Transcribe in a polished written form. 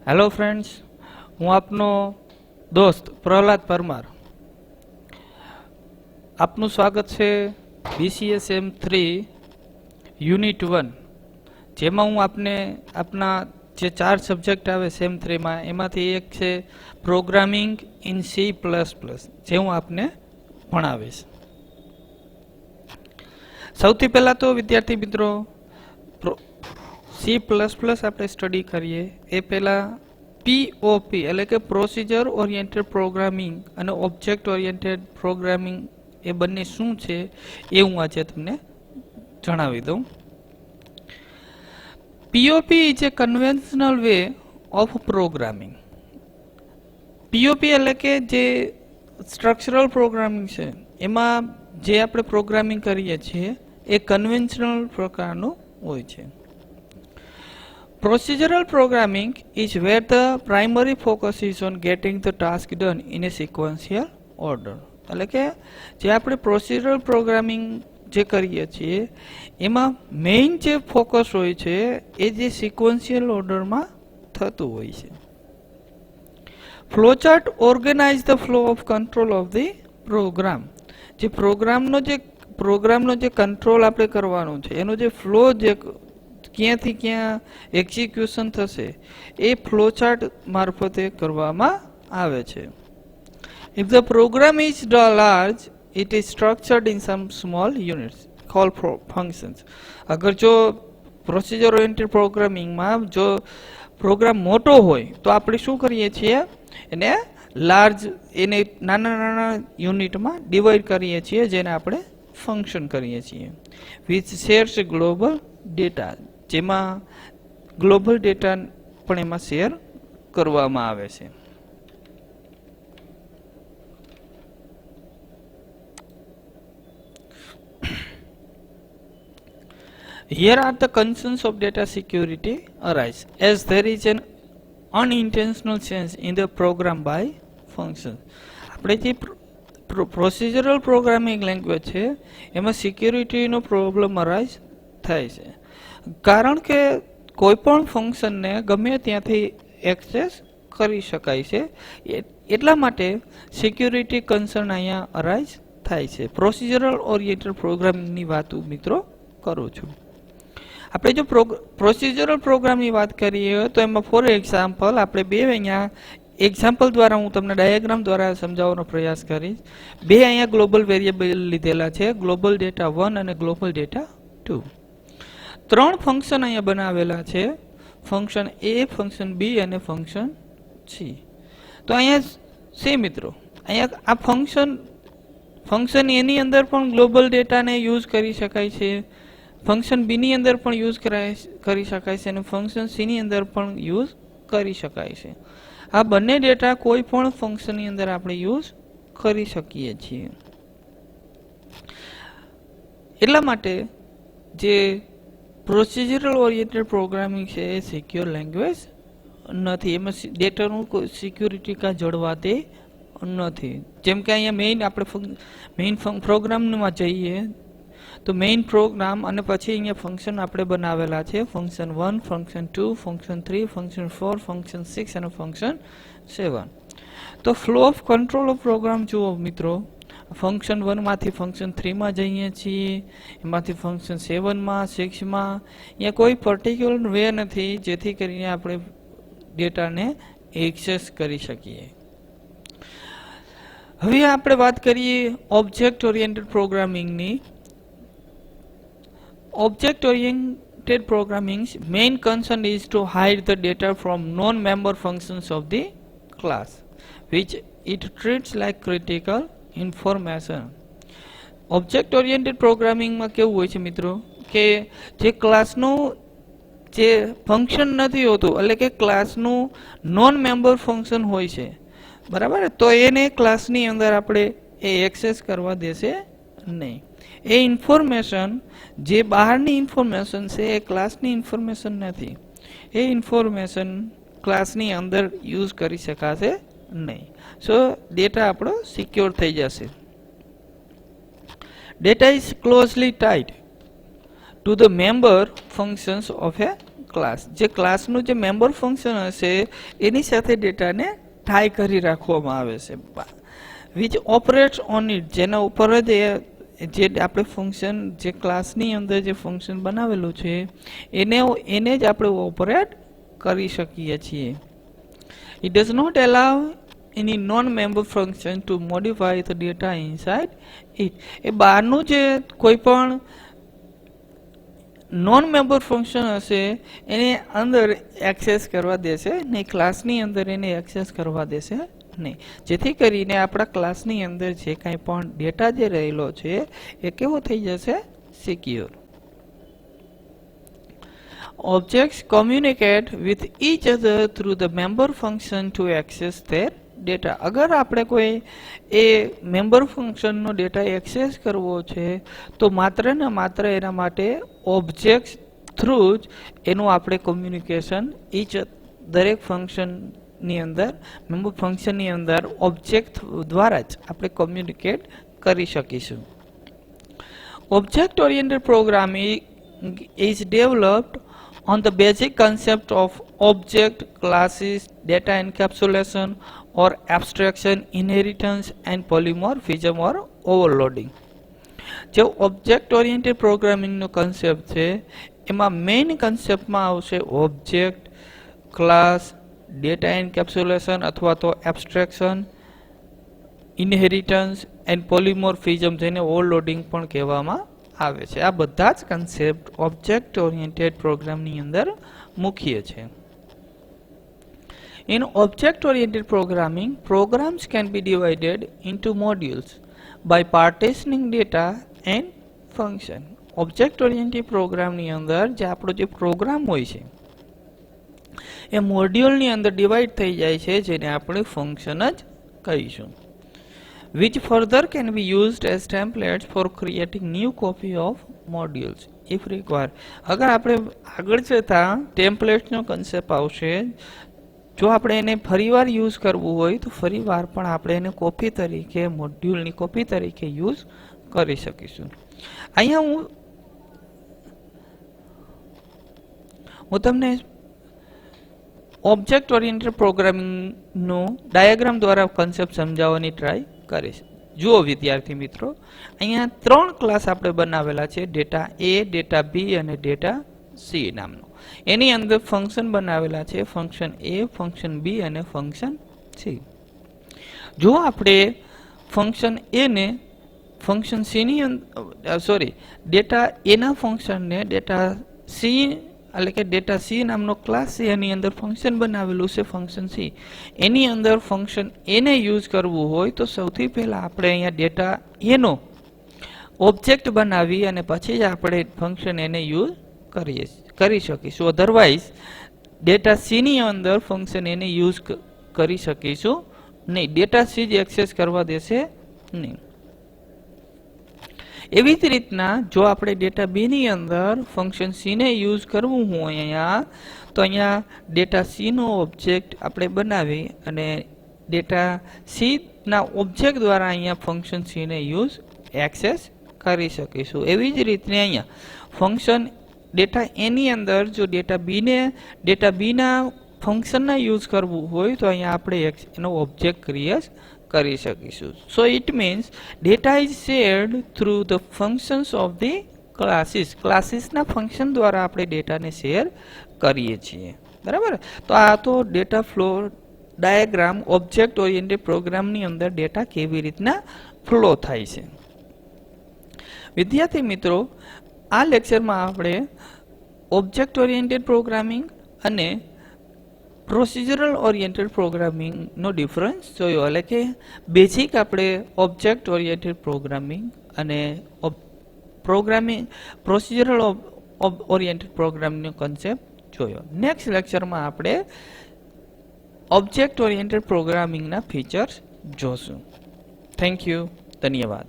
Hello friends, હું આપનો દોસ્ત પ્રહલાદ પરમાર. આપનું સ્વાગત છે BCSM3 યુનિટ 1, જેમાં હું આપને આપના જે 4 સબ્જેક્ટ આવે સેમ 3માં એમાંથી એક છે પ્રોગ્રામિંગ ઇન C++, જે હું આપને ભણાવીશ. સૌથી પહેલાં તો વિદ્યાર્થી મિત્રો C++ આપણે સ્ટડી કરીએ એ પહેલાં POP એટલે કે પ્રોસિજર ઓરિએન્ટેડ પ્રોગ્રામિંગ અને ઓબ્જેક્ટ ઓરિએન્ટેડ પ્રોગ્રામિંગ એ બંને શું છે એ હું આજે તમને જણાવી દઉં. POP is a conventional way of programming. POP એટલે કે જે સ્ટ્રક્ચરલ પ્રોગ્રામિંગ છે એમાં જે આપણે પ્રોગ્રામિંગ કરીએ છીએ એ કન્વેન્શનલ પ્રકારનું હોય છે. Procedural programming is where the primary focus is on getting the task done in a sequential order. એટલે કે જે આપણે પ્રોસિજરલ પ્રોગ્રામિંગ જે કરીએ છીએ એમાં મેઇન જે ફોકસ હોય છે એ જે સિક્વન્શિયલ ઓર્ડરમાં થતું હોય છે. Flowchart organise the flow of control of the program. જે પ્રોગ્રામનો જે કંટ્રોલ આપણે કરવાનો છે એનો જે ફ્લો જે ક્યાંથી ક્યાં એક્ઝિક્યુશન થશે એ ફ્લોચાર્ટ મારફતે કરવામાં આવે છે. If the program is large, it is structured in some small units called functions. અગર જો પ્રોસિજર ઓરિએન્ટેડ પ્રોગ્રામિંગમાં જો પ્રોગ્રામ મોટો હોય તો આપણે શું કરીએ છીએ એને એને નાના યુનિટમાં ડિવાઈડ કરીએ છીએ જેને આપણે ફંક્શન કરીએ છીએ. વિચ શેર્સ ગ્લોબલ ડેટા, જેમાં ગ્લોબલ ડેટા પણ એમાં શેર કરવામાં આવે છે. Here are the concerns of data security arise as there is an unintentional change in the program by function. આપણે જે પ્રોસિજરલ પ્રોગ્રામિંગ લેંગ્વેજ છે એમાં સિક્યુરિટીનો પ્રોબ્લેમ અરાઇઝ થાય છે, કારણ કે કોઈ પણ ફંક્શનને ગમે ત્યાંથી એક્સેસ કરી શકાય છે. એટલા માટે સિક્યુરિટી કન્સર્ન અહીંયા અરાઇઝ થાય છે. પ્રોસિજરલ ઓરિએન્ટેડ પ્રોગ્રામિંગની વાત મિત્રો કરું છું. આપણે જો પ્રોસિજરલ પ્રોગ્રામની વાત કરીએ તો એમાં ફોર એક્ઝામ્પલ આપણે બે અહીંયા એક્ઝામ્પલ દ્વારા હું તમને ડાયાગ્રામ દ્વારા સમજાવવાનો પ્રયાસ કરીશ. બે અહીંયા ગ્લોબલ વેરિયેબલ લીધેલા છે, ગ્લોબલ ડેટા 1 અને ગ્લોબલ ડેટા 2. 3 ફંક્શન અહીંયા બનાવેલા છે, ફંક્શન A, ફંક્શન B અને ફંક્શન C. તો અહીંયા છે મિત્રો, અહીંયા આ ફંક્શન એની અંદર પણ ગ્લોબલ ડેટાને યુઝ કરી શકાય છે, ફંક્શન બી ની અંદર પણ યુઝ કરી શકાય છે અને ફંક્શન સી ની અંદર પણ યુઝ કરી શકાય છે. આ બંને ડેટા કોઈ પણ ફંક્શનની અંદર આપણે યુઝ કરી શકીએ છીએ. એટલા માટે જે પ્રોસિજરલ ઓરિએન્ટેડ પ્રોગ્રામિંગ છે એ સિક્યોર લેંગ્વેજ નથી, એમાં ડેટાનું સિક્યુરિટી કાંઈ જળવાતી નથી. જેમ કે અહીંયા મેઇન પ્રોગ્રામમાં જઈએ તો મેઇન પ્રોગ્રામ અને પછી અહીંયા ફંક્શન આપણે બનાવેલા છે, function 1, function 2, function 3, function 4, function 6 અને ફંક્શન 7. તો flow of control of program જુઓ મિત્રો, ફંક્શન 1 માંથી ફંક્શન 3માં જઈએ છીએ, એમાંથી ફંક્શન 7માં, 6માં. અહીંયા કોઈ પર્ટિક્યુલર વે નથી જેથી કરીને આપણે ડેટાને એક્સેસ કરી શકીએ. હવે આપણે વાત કરીએ ઓબ્જેક્ટ ઓરિએન્ટેડ પ્રોગ્રામિંગની. Object-oriented programming's main concern is to hide the data from non-member functions of the class, which it treats like critical information. Object-oriented programming માં કેવું હોય છે મિત્રો કે જે ક્લાસનું જે ફંક્શન નથી હોતું એટલે કે ક્લાસનું નોન મેમ્બર ફંક્શન હોય છે, બરાબર, તો એને ક્લાસની અંદર આપણે એ એક્સેસ કરવા દેશે નહીં. એ ઇન્ફોર્મેશન જે બહારની ઇન્ફોર્મેશન છે એ ક્લાસની ઇન્ફોર્મેશન નથી, એ ઇન્ફોર્મેશન ક્લાસની અંદર યુઝ કરી શકાશે નહીં. સો ડેટા આપણો સિક્યોર થઈ જશે. Data is closely tied to the member functions of a class, જે ક્લાસનું જે મેમ્બર ફંક્શન હશે એની સાથે ડેટાને ટાઈ કરી રાખવામાં આવે છે, વિચ ઓપરેટ્સ ઓન ઇટ, જેના ઉપર જ જે આપણે ફંક્શન, જે ક્લાસની અંદર જે ફંક્શન બનાવેલું છે એને જ આપણે ઓપરેટ કરી શકીએ છીએ. It does not allow any non-member function to modify the data inside it. એ બહારનું જે કોઈ પણ નોન મેમ્બર ફંક્શન હશે એને અંદર એક્સેસ કરવા દેશે નહીં, ક્લાસની અંદર એને એક્સેસ કરવા દેશે નહીં, જેથી કરીને આપણા ક્લાસની અંદર જે કાંઈ પણ ડેટા જે રહેલો છે એ કેવો થઈ જશે? Secure. Objects communicate with each other through the member function to access their data. અગર આપણે કોઈ એ મેમ્બર ફંક્શનનો ડેટા એક્સેસ કરવો છે તો માત્ર ને માત્ર એના માટે ઓબ્જેક્ટ થ્રુ જ એનું આપણે કોમ્યુનિકેશન દરેક ફંક્શનની અંદર, મેમ્બર ફંક્શનની અંદર ઓબ્જેક્ટ દ્વારા જ આપણે કોમ્યુનિકેટ કરી શકીશું. Object oriented programming is developed on the basic concept of object, classes, data encapsulation or abstraction, inheritance and polymorphism or overloading. જે ઓબ્જેક્ટ ઓરિએન્ટેડ પ્રોગ્રામિંગનો કન્સેપ્ટ છે એમાં મેઇન કન્સેપ્ટમાં આવશે ઓબ્જેક્ટ, ક્લાસ, ડેટા એન્કેપ્સ્યુલેશન અથવા તો એબ્સ્ટ્રેક્શન, ઇનહેરિટન્સ એન્ડ પોલિમોર્ફિઝમ, જેને overloading પણ કહેવામાં આવે છે. આ બધા જ કન્સેપ્ટ ઓબ્જેક્ટ ઓરિએન્ટેડ પ્રોગ્રામની અંદર મુખ્ય છે. In object-oriented programming, programs can be divided into modules by partitioning data and function. Object-oriented programની અંદર જે આપણો જે પ્રોગ્રામ હોય છે એ મોડ્યુલની અંદર ડિવાઈડ થઈ જાય છે, જેને આપણે ફંક્શન જ કહીશું, which further can be used as templates for creating new copy of modules if required. અગર આપણે આગળ જતા ટેમ્પલેટ્સનો કન્સેપ્ટ આવશે, જો આપણે એને ફરીવાર યુઝ કરવું હોય તો ફરીવાર પણ આપણે એને કોપી તરીકે, મોડ્યુલની કોપી તરીકે યુઝ કરી શકીશું. અહીંયા હું તમને ઓબ્જેક્ટ ઓરિએન્ટેડ પ્રોગ્રામિંગનો ડાયાગ્રામ દ્વારા કન્સેપ્ટ સમજાવવાની ટ્રાય કરીશ. જુઓ વિદ્યાર્થી મિત્રો, અહીંયા 3 ક્લાસ આપણે બનાવેલા છે, ડેટા એ, ડેટા બી અને ડેટા સી નામનો. એની અંદર ફંક્શન બનાવેલા છે, ફંક્શન એ, ફંક્શન બી અને ફંક્શન સી. જો આપણે ફંક્શન એ ને ફંક્શન સી ની ડેટા એના ફંક્શનને ડેટા સી, એટલે કે ડેટા સી નામનો ક્લાસ છે એની અંદર ફંક્શન બનાવેલું છે ફંક્શન સી, એની અંદર ફંક્શન એને યુઝ કરવું હોય તો સૌથી પહેલા આપણે અહીંયા ડેટા એનો ઓબ્જેક્ટ બનાવી અને પછી જ આપણે ફંક્શન એને યુઝ કરી શકીશું. અધરવાઇઝ ડેટા સી ની અંદર ફંક્શન એને યુઝ કરી શકીશું નહીં, ડેટા સી જ એક્સેસ કરવા દેશે નહીં. એવી જ રીતના જો આપણે ડેટા બી ની અંદર ફંક્શન સી ને યુઝ કરવું હોય અહીંયા, તો અહીંયા ડેટા સી નો ઓબ્જેક્ટ આપણે બનાવી અને ડેટા સી ના ઓબ્જેક્ટ દ્વારા અહીંયા ફંક્શન સી ને યુઝ એક્સેસ કરી શકીશું. એવી જ રીતે અહીંયા ફંક્શન ડેટા એ ની અંદર જો ડેટા બી ના ફંક્શનના યુઝ કરવું હોય તો અહીંયા આપણે એનો ઓબ્જેક્ટ ક્રિએટ કરી શકીશું. So it means data is shared through the functions of the classes. ક્લાસીસના ફંક્શન દ્વારા આપણે ડેટાને શેર કરીએ છીએ. બરાબર. તો આ તો data flow diagram object oriented પ્રોગ્રામની અંદર ડેટા કેવી રીતના ફ્લો થાય છે. વિદ્યાર્થી મિત્રો, આ લેક્ચરમાં આપણે ઓબ્જેક્ટ ઓરિએન્ટેડ પ્રોગ્રામિંગ અને પ્રોસિજરલ ઓરિએન્ટેડ પ્રોગ્રામિંગનો ડિફરન્સ જોયો, એટલે કે બેઝિક આપણે ઓબ્જેક્ટ ઓરિએન્ટેડ પ્રોગ્રામિંગ અને પ્રોસિજરલ ઓરિએન્ટેડ પ્રોગ્રામિંગનો કન્સેપ્ટ જોયો. નેક્સ્ટ લેક્ચરમાં આપણે ઓબ્જેક્ટ ઓરિએન્ટેડ પ્રોગ્રામિંગના ફીચર્સ જોશું. Thank you. ધન્યવાદ.